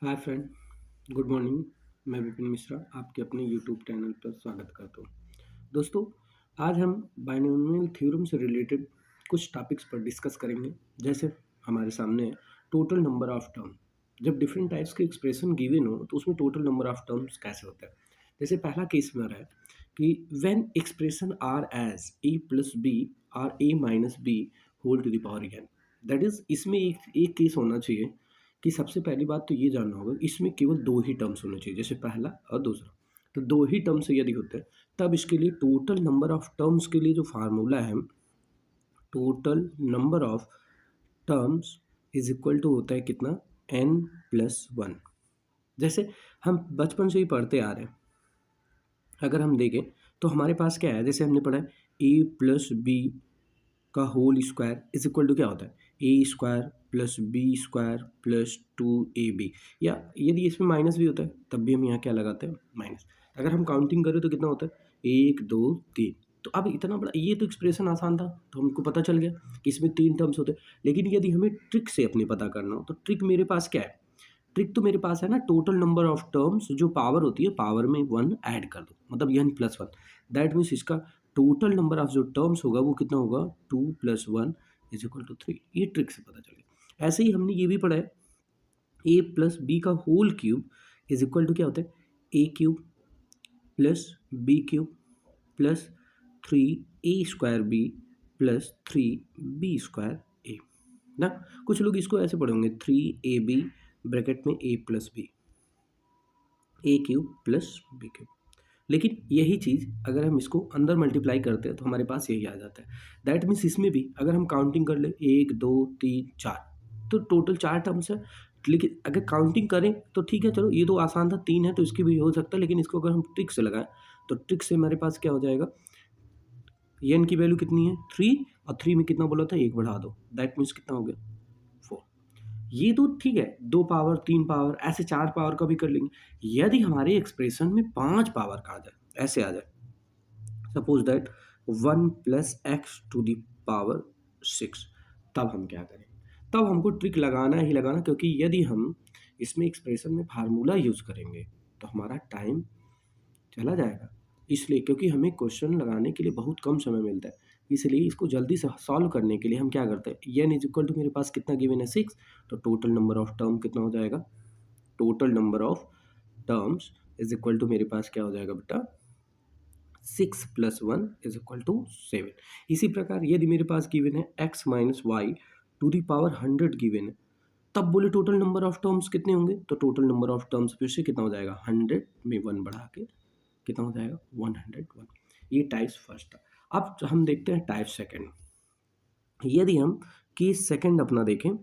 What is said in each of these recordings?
Hi friend, good morning. मैं विपिन मिश्रा आपके अपने यूट्यूब चैनल पर स्वागत करता हूँ। दोस्तों, आज हम बाइनोमियल थ्योरम से रिलेटेड कुछ टॉपिक्स पर डिस्कस करेंगे। जैसे हमारे सामने है टोटल नंबर ऑफ टर्म। जब डिफरेंट टाइप्स के एक्सप्रेशन गिवन हो तो उसमें टोटल नंबर ऑफ टर्म्स कैसे होता है। जैसे पहला केस में रहा है कि when expression are as a plus b or a minus b whole to the power n. That is इसमें एक केस होना चाहिए कि सबसे पहली बात तो ये जानना होगा इसमें केवल दो ही टर्म्स होने चाहिए, जैसे पहला और दूसरा। तो दो ही टर्म्स यदि होते हैं तब इसके लिए टोटल नंबर ऑफ टर्म्स के लिए जो फार्मूला है, total number of terms is equal to होता है कितना, n+1। जैसे हम बचपन से ही पढ़ते आ रहे हैं, अगर हम देखें तो हमारे पास क्या है, जैसे हमने पढ़ा है a+b का whole square is equal to क्या होता है, a² प्लस b² + 2ab। या यदि इसमें माइनस भी होता है तब भी हम यहाँ क्या लगाते हैं, माइनस। अगर हम काउंटिंग करें तो कितना होता है, 1 2 3। तो अब इतना बड़ा ये तो एक्सप्रेशन आसान था, तो हमको पता चल गया कि इसमें 3 टर्म्स होते हैं। लेकिन यदि हमें ट्रिक से अपने पता करना हो तो ट्रिक मेरे पास क्या है, ट्रिक तो मेरे पास है ना, टोटल नंबर ऑफ टर्म्स जो पावर होती है, पावर में 1 ऐड कर दो, मतलब n+1। दैट मीन्स इसका टोटल नंबर ऑफ जो टर्म्स होगा वो कितना होगा, 2+1 = 3। ये ट्रिक से पता चलेगा। ऐसे ही हमने ये भी पढ़ा है a+b का whole cube is equal to क्या होता है, a³ plus b³ plus 3a² plus 3b² ना। कुछ लोग इसको ऐसे पढ़े होंगे, 3ab ब्रैकेट में a+b, a³ प्लस b³। लेकिन यही चीज़ अगर हम इसको अंदर मल्टीप्लाई करते हैं तो हमारे पास यही आ जाता है। दैट मीन्स इसमें भी अगर हम काउंटिंग कर ले 1 2 3 4, तो टोटल 4 टर्म्स है। लेकिन अगर काउंटिंग करें तो ठीक है, चलो ये तो आसान था, 3 है तो इसकी भी हो सकता है। लेकिन इसको अगर हम ट्रिक से लगाएं तो ट्रिक से हमारे पास क्या हो जाएगा, एन की वैल्यू कितनी है 3, और 3 में कितना बोला था, 1 बढ़ा दो, दैट मीन्स कितना हो गया 4। ये तो ठीक है, 2 पावर 3 पावर ऐसे 4 पावर का भी कर लेंगे। यदि हमारे एक्सप्रेशन में 5 पावर का आ जाए, ऐसे आ जाए, सपोज दैट 1 + x⁶, तब हम क्या करें, तब हमको ट्रिक लगाना ही लगाना। क्योंकि यदि हम इसमें एक्सप्रेशन में फार्मूला यूज करेंगे तो हमारा टाइम चला जाएगा। इसलिए क्योंकि हमें क्वेश्चन लगाने के लिए बहुत कम समय मिलता है, इसलिए इसको जल्दी से सॉल्व करने के लिए हम क्या करते हैं, n इज इक्वल टू मेरे पास कितना गिवन है 6, तो टोटल नंबर ऑफ टर्म कितना हो जाएगा, total number of terms is equal to मेरे पास क्या हो जाएगा बेटा, 6 + 1 = 7। इसी प्रकार यदि मेरे पास गिवन है x - y² 100 गिवन है, तब बोले टोटल नंबर ऑफ टर्म्स कितने होंगे, तो टोटल नंबर ऑफ टर्म्स फिर से कितना हो जाएगा, 100 में 1 बढ़ा के कितना हो जाएगा, 101। ये टाइप्स फर्स्ट था। अब हम देखते हैं टाइप सेकंड। यदि हम केस सेकंड अपना देखें,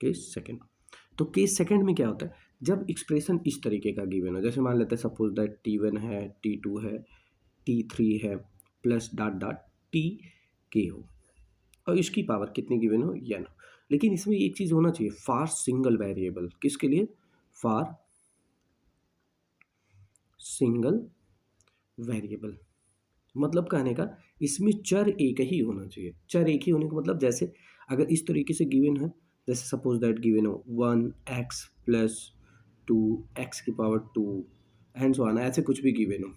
केस सेकंड, तो केस सेकंड में क्या होता है, जब एक्सप्रेशन इस तरीके का गिवन हो, जैसे मान लेते हैं सपोज दैट t1 है, t2 है, t3 है, प्लस डॉट डॉट tk हो, और इसकी पावर कितनी गिवन हो, या ना। लेकिन इसमें एक चीज़ होना चाहिए, फॉर सिंगल वेरिएबल। किसके लिए, फॉर सिंगल वेरिएबल, मतलब कहने का इसमें चर एक ही होना चाहिए। चर एक ही होने का मतलब, जैसे अगर इस तरीके से गिवन है, जैसे सपोज दैट गिवन हो 1x + 2x⁴ and so on, ऐसे कुछ भी गिवन हो,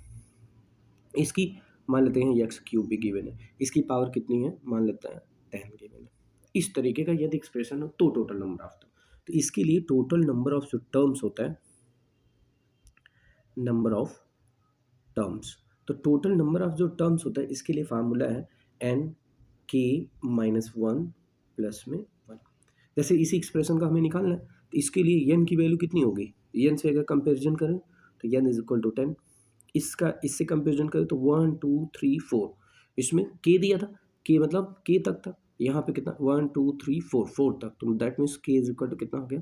इसकी मान लेते हैं x³ भी गिवन है, इसकी पावर कितनी है, मान लेते हैं 10 गिवन है। इस तरीके का यदि एक्सप्रेशन हो तो टोटल नंबर ऑफ टर्म, तो इसके लिए टोटल नंबर ऑफ जो टर्म्स होता है, नंबर ऑफ टर्म्स, तो टोटल नंबर ऑफ जो टर्म्स होता है इसके लिए फार्मूला है n(k-1 + में 1)। जैसे इसी एक्सप्रेशन का हमें निकालना है, तो इसके लिए n की वैल्यू कितनी होगी, n से अगर कंपेरिजन करें तो n = 10। इसका इससे कंपेरिजन करें तो 1 2 3 4, इसमें k दिया था, k मतलब k तक था, यहाँ पे कितना 1 2 3 4 4 तक, तो दैट मीन्स k = कितना हो गया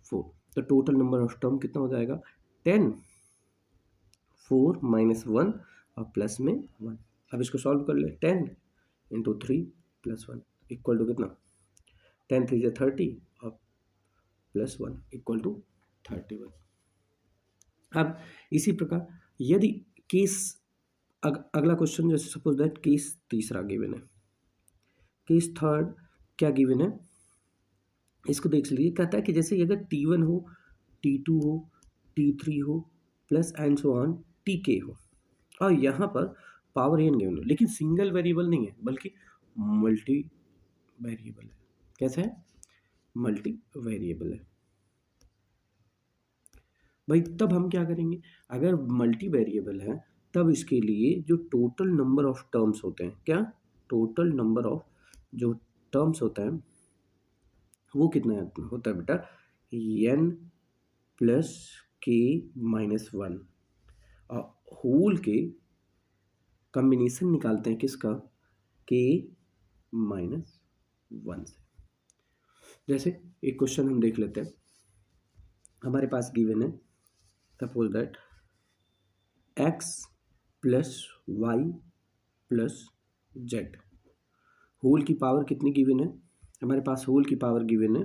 4। तो टोटल नंबर ऑफ टर्म कितना हो जाएगा 10, 4 - 1 और प्लस में 1। अब इसको सॉल्व कर ले, 10 × 3 + 1 इक्वल टू कितना, 10 3 = 30 और प्लस 1 इक्वल टू 31। अब इसी प्रकार यदि केस अगला क्वेश्चन, जैसे सपोज दैट केस तीसरा गिवन है, केस थर्ड क्या गिवन है, इसको देख लीजिए, कहता है कि जैसे अगर T1 हो, T2 हो, T3 हो plus and so on Tk हो, और यहाँ पर पावर n गिवन है, लेकिन सिंगल वेरिएबल नहीं है बल्कि मल्टी वेरिएबल है। कैसे है? मल्टी वेरिएबल है भाई। तब हम क्या करेंगे, अगर मल्टी वेरिएबल है तब इसके लिए जो टोटल नंबर ऑफ टर्म्स होते हैं, क्या टोटल नंबर ऑफ जो टर्म्स होता है वो कितना होता है बेटा, n प्लस के माइनस वन, और होल के कॉम्बिनेशन निकालते हैं किसका, के माइनस वन से। जैसे एक क्वेश्चन हम देख लेते हैं, हमारे पास गिवन है suppose that x plus y plus z, whole की पावर कितनी गिवन है, हमारे पास होल की पावर गिवन है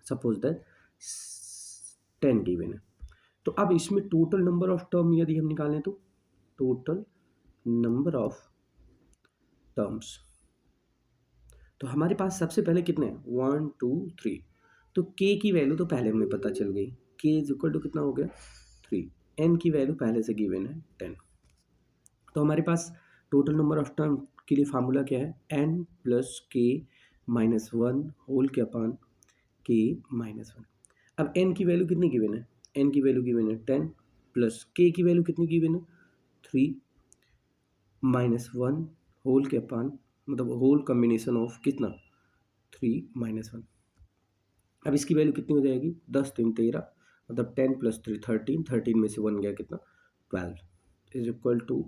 सपोज दैट 10 गिवन है। तो अब इसमें टोटल नंबर ऑफ टर्म यदि हम निकालें तो टोटल नंबर ऑफ टर्म्स, तो हमारे पास सबसे पहले कितने हैं, 1 2 3, तो k की वैल्यू तो पहले हमें पता चल गई, k इज इक्वल टू कितना हो गया 3, n की वैल्यू पहले से गिवन है 10। तो हमारे पास टोटल नंबर ऑफ टर्म के लिए फार्मूला क्या है, n प्लस के माइनस वन होल के अपान के माइनस वन। अब n की वैल्यू कितनी गिवन है, n की वैल्यू गिवन है 10 प्लस k की वैल्यू कितनी गिवन है 3 माइनस वन होल के अपान, मतलब होल कॉम्बिनेशन ऑफ कितना 3 माइनस वन। अब इसकी वैल्यू कितनी हो जाएगी, 10 3 13, मतलब 10 प्लस 3 13, 13 में से 1 गया कितना 12 इज इक्वल टू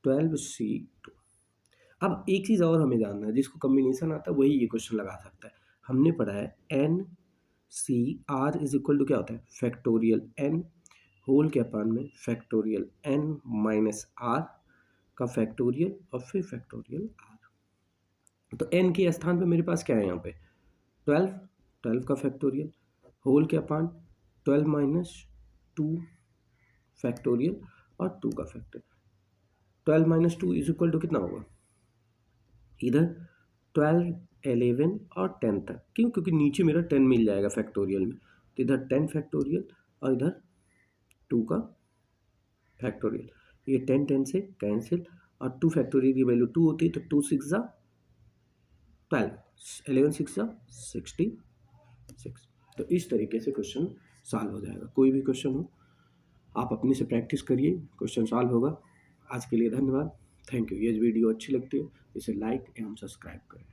12C2। अब एक चीज़ और हमें जानना है, जिसको कॉम्बिनेशन आता है वही ये क्वेश्चन लगा सकता है। हमने पढ़ा है NCR इज इक्वल टू क्या होता है, फैक्टोरियल n होल के अपान में फैक्टोरियल n माइनस r का फैक्टोरियल और फिर फैक्टोरियल r। तो n के स्थान पे मेरे पास क्या है, यहाँ पे 12 का फैक्टोरियल होल के अपान 12 माइनस 2 फैक्टोरियल और 2 का factorial. 12 minus 2 is equal to कितना होगा, इधर 12 11 और 10 तक, क्यों, क्योंकि नीचे मेरा 10 मिल जाएगा फैक्टोरियल में, तो इधर 10 फैक्टोरियल और इधर 2 का फैक्टोरियल, ये 10 10 से कैंसिल, और 2 फैक्टोरियल की वैल्यू 2 होती है, तो 2 6 जा 12, 11 6 जा 66। तो इस तरीके से क्वेश्चन सॉल्व हो जाएगा। कोई भी क्वेश्चन हो आप अपने से प्रैक्टिस करिए, क्वेश्चन सॉल्व होगा। आज के लिए धन्यवाद, थैंक यू। ये वीडियो अच्छी लगती है इसे लाइक एवं सब्सक्राइब करें।